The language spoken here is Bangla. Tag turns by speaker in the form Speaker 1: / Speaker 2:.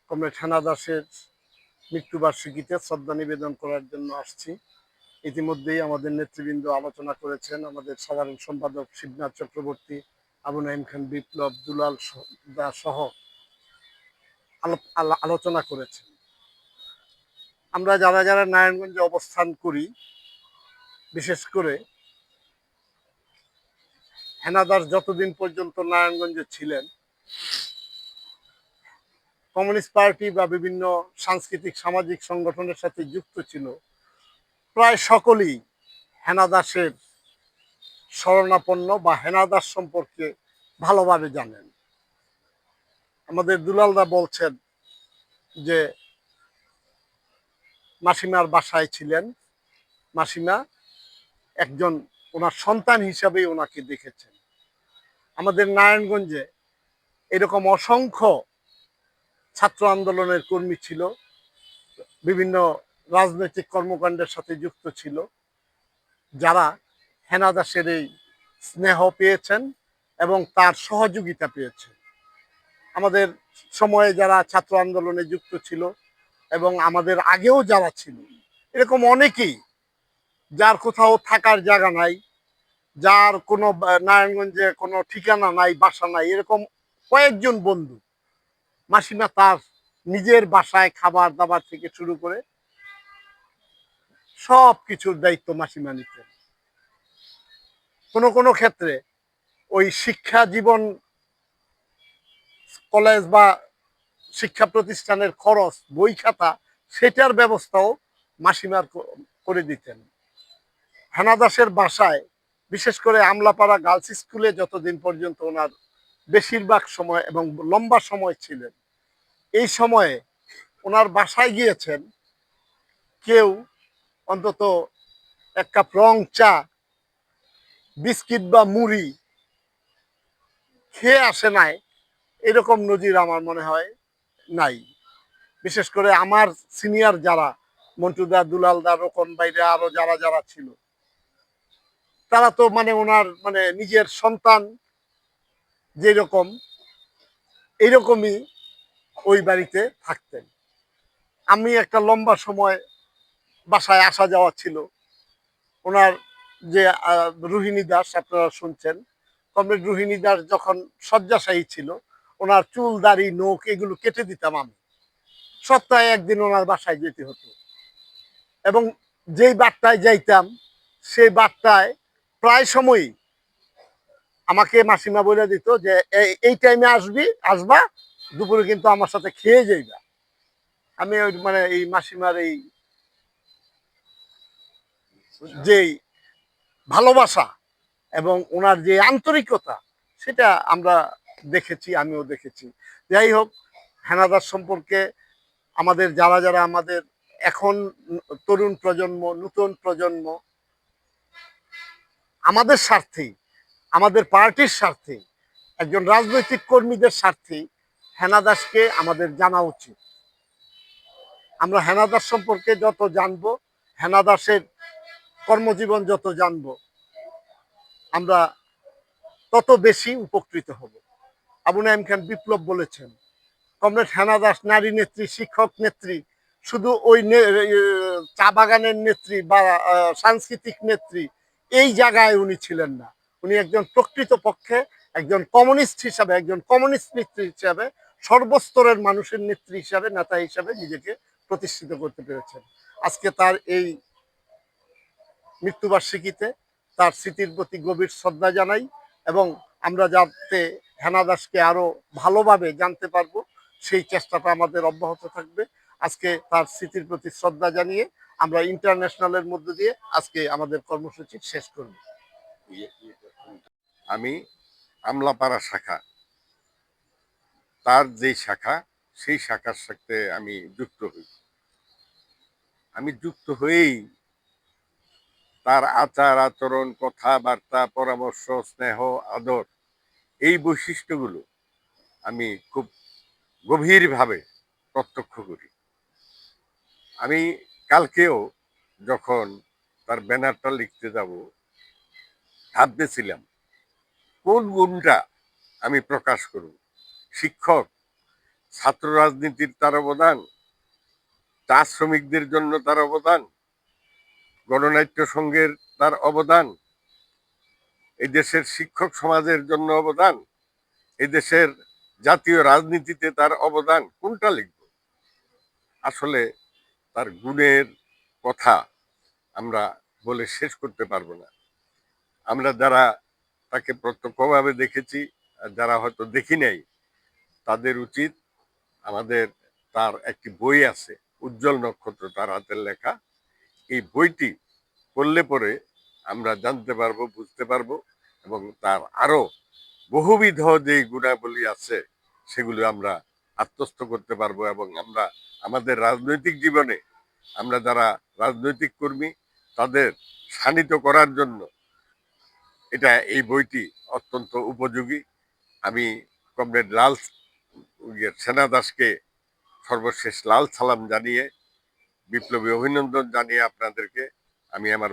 Speaker 1: কমরেড হেনা দাসের মৃত্যুবার্ষিকীতে শ্রদ্ধা নিবেদন করার জন্য আসছি। ইতিমধ্যেই আমাদের নেতৃবৃন্দ আলোচনা করেছেন। আমাদের সাধারণ সম্পাদক শিবনাথ চক্রবর্তী, আবু নাঈম খান বিপ্লব, দুলাল সহ আলোচনা করেছেন। আমরা যারা যারা নারায়ণগঞ্জে অবস্থান করি, বিশেষ করে হেনা দাস যতদিন পর্যন্ত নারায়ণগঞ্জে ছিলেন, কমিউনিস্ট পার্টি বা বিভিন্ন সাংস্কৃতিক সামাজিক সংগঠনের সাথে যুক্ত ছিল, প্রায় সকলেই হেনা দাসের শরণাপন্ন বা হেনা দাস সম্পর্কে ভালোভাবে জানেন। আমাদের দুলালদা বলছেন যে মাসিমার বাসায় ছিলেন, মাসিমা একজন ওনার সন্তান হিসাবেই ওনাকে দেখেছেন। আমাদের নারায়ণগঞ্জে এরকম অসংখ্য ছাত্র আন্দোলনের কর্মী ছিল, বিভিন্ন রাজনৈতিক কর্মকাণ্ডের সাথে যুক্ত ছিল, যারা হেনা দাসের এই স্নেহ পেয়েছেন এবং তার সহযোগিতা পেয়েছেন। আমাদের সময়ে যারা ছাত্র আন্দোলনে যুক্ত ছিল এবং আমাদের আগেও যারা ছিল, এরকম অনেকেই, যার কোথাও থাকার জায়গা নাই, যার কোনো নারায়ণগঞ্জে কোনো ঠিকানা নাই, বাসা নাই, এরকম কয়েকজন বন্ধু মাসিমা তার নিজের বাসায় খাবার দাবার থেকে শুরু করে সব কিছুর দায়িত্ব মাসিমা নিতেন। কোনো কোনো ক্ষেত্রে ওই শিক্ষা জীবন, কলেজ বা শিক্ষা প্রতিষ্ঠানের খরচ, বই খাতা, সেটার ব্যবস্থাও মাসিমার করে দিতেন। হেনা দাসের বাসায়, বিশেষ করে আমলাপাড়া গার্লস স্কুলে যতদিন পর্যন্ত ওনার বেশিরভাগ সময় এবং লম্বা সময় ছিলেন, এই সময়ে ওনার বাসায় গিয়েছেন কেউ অন্তত এক কাপ রং চা, বিস্কিট বা মুড়ি খেয়ে আসে নাই, এরকম নজির আমার মনে হয় নাই। বিশেষ করে আমার সিনিয়র যারা মন্টুদা, দুলালদা, রোকন বাইরে আরো যারা যারা ছিল, তারা তো মানে ওনার মানে নিজের সন্তান যেরকম, এইরকমই ওই বাড়িতে থাকতেন। আমি একটা লম্বা সময় বাসায় আসা যাওয়া ছিল। ওনার যে রোহিণী দাস আপনারা শুনছেন, কমরেড রোহিণী দাস যখন শয্যাশায়ী ছিল, ওনার চুল দাড়ি নখ এগুলো কেটে দিতাম আমি। সপ্তাহে একদিন ওনার বাসায় যেতে হতো এবং যেই বারটায় যাইতাম সেই বারটায় প্রায় সময়ই আমাকে মাসিমা বলে দিত যে এই টাইমে আসবা, দুপুরে কিন্তু আমার সাথে খেয়ে যাইবা। আমি ওই মানে এই মাসিমার এই যেই ভালোবাসা এবং ওনার যে আন্তরিকতা, সেটা আমরা দেখেছি, আমিও দেখেছি। যাই হোক, হেনা দাস সম্পর্কে আমাদের যারা যারা আমাদের এখন তরুণ প্রজন্ম, নতুন প্রজন্ম, আমাদের স্বার্থেই, আমাদের পার্টির স্বার্থেই, একজন রাজনৈতিক কর্মীদের স্বার্থেই হেনা দাসকে আমাদের জানা উচিত। আমরা হেনা দাস সম্পর্কে যত জানবো, হেনা দাসের কর্মজীবন যত জানবো, আমরা তত বেশি উপকৃত হব। আবু নাঈম খান বিপ্লব বলেছেন, কমরেড হেনা দাস নারী নেত্রী, শিক্ষক নেত্রী, শুধু ওই চা বাগানের নেত্রী বা সাংস্কৃতিক নেত্রী, এই জায়গায় উনি ছিলেন না। উনি একজন প্রকৃত পক্ষে একজন কমিউনিস্ট হিসাবে, একজন কমিউনিস্ট নেত্রী হিসাবে, সর্বস্তরের মানুষের নেত্রী হিসাবে, নেতা হিসাবে নিজেকে প্রতিষ্ঠিত করতে পেরেছেন। আজকে তার এই মৃত্যুবার্ষিকীতে তার স্মৃতির প্রতি গভীর শ্রদ্ধা জানাই এবং আমরা যাতে হেনা দাসকে আরো ভালোভাবে জানতে পারবো, সেই চেষ্টাটা আমাদের অব্যাহত থাকবে। আজকে তার স্মৃতির প্রতি শ্রদ্ধা জানিয়ে আমরা ইন্টারন্যাশনালের মধ্য দিয়ে আজকে আমাদের কর্মসূচি শেষ করব।
Speaker 2: আমি আমলাপাড়া শাখা, তার যে শাখা, সেই শাখার সাথে আমি যুক্ত হই। আমি যুক্ত হয়েই তার আচার আচরণ, কথাবার্তা, পরামর্শ, স্নেহ, আদর, এই বৈশিষ্ট্যগুলো আমি খুব গভীরভাবে প্রত্যক্ষ করি। আমি কালকেও যখন তার ব্যানারটা লিখতে যাব, ভাবতেছিলাম কোন গুণটা আমি প্রকাশ করব। শিক্ষক, ছাত্র রাজনীতির তার অবদান, চা শ্রমিকদের জন্য তার অবদান, গণনাট্য সংঘের তার অবদান, এই দেশের শিক্ষক সমাজের জন্য অবদান, এই দেশের জাতীয় রাজনীতিতে তার অবদান, কোনটা লিখব? আসলে তার গুণের কথা আমরা বলে শেষ করতে পারবো না। আমরা যারা তাকে প্রত্যক্ষভাবে দেখেছি আর যারা হয়তো দেখি নাই, তাদের উচিত আমাদের, তার একটি বই আছে উজ্জ্বল নক্ষত্র, তার হাতের লেখা। এই বইটি পড়লে পরে আমরা জানতে পারবো, বুঝতে পারবো, এবং তার আরো বহুবিধ যে গুণাবলী আছে সেগুলো আমরা আত্মস্থ করতে পারবো, এবং আমরা আমাদের রাজনৈতিক জীবনে আমরা যারা রাজনৈতিক কর্মী তাদের শানিত করার জন্য এই বইটি অত্যন্ত উপযোগী। আমি কমরেড লাল সেনা দাসকে সর্বশেষ লাল সালাম জানিয়ে, বিপ্লবী অভিনন্দন জানিয়ে আপনাদেরকে আমি আমার